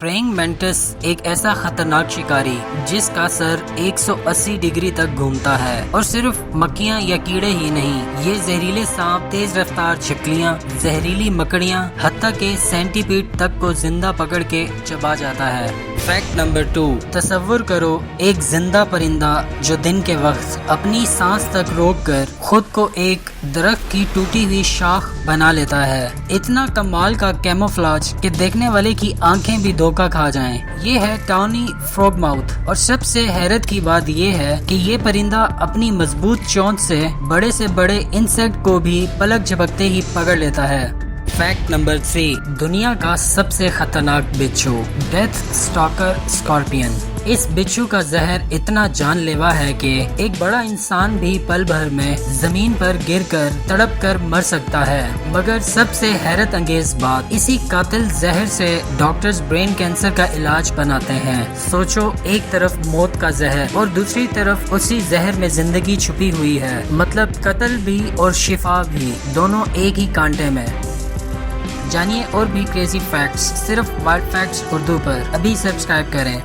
Praying minutes ایک ایسا خطرناک شکاری جس کا سر 180 ڈگری تک گھومتا ہے، اور صرف مکھیاں یا کیڑے ہی نہیں، یہ زہریلے سانپ، تیز رفتار چھپکلیاں، زہریلی مکڑیاں، حتیٰ کہ سینٹی پیڈ تک کو زندہ پکڑ کے چبا جاتا ہے۔ فیکٹ نمبر 2، تصور کرو ایک زندہ پرندہ جو دن کے وقت اپنی سانس تک روک کر خود کو ایک درخت کی ٹوٹی ہوئی شاخ بنا لیتا ہے۔ اتنا کمال کا کیموفلاج کہ دیکھنے والے کی آنکھیں بھی دھوکہ کھا جائیں۔ یہ ہے ٹاؤنی فروگ ماؤتھ، اور سب سے حیرت کی بات یہ ہے کہ یہ پرندہ اپنی مضبوط چونچ سے بڑے انسیکٹ کو بھی پلک جھپکتے ہی پکڑ لیتا ہے۔ فیکٹ نمبر 3، دنیا کا سب سے خطرناک بچھو، ڈیتھ سٹاکر اسکارپین۔ اس بچھو کا زہر اتنا جان لیوا ہے کہ ایک بڑا انسان بھی پل بھر میں زمین پر گر کر تڑپ کر مر سکتا ہے، مگر سب سے حیرت انگیز بات، اسی قاتل زہر سے ڈاکٹرز برین کینسر کا علاج بناتے ہیں۔ سوچو، ایک طرف موت کا زہر اور دوسری طرف اسی زہر میں زندگی چھپی ہوئی ہے، مطلب قتل بھی اور شفا بھی، دونوں ایک ہی کانٹے میں۔ جانیے اور بھی کریزی فیکٹس صرف وائلڈ فیکٹس اردو پر۔ ابھی سبسکرائب کریں۔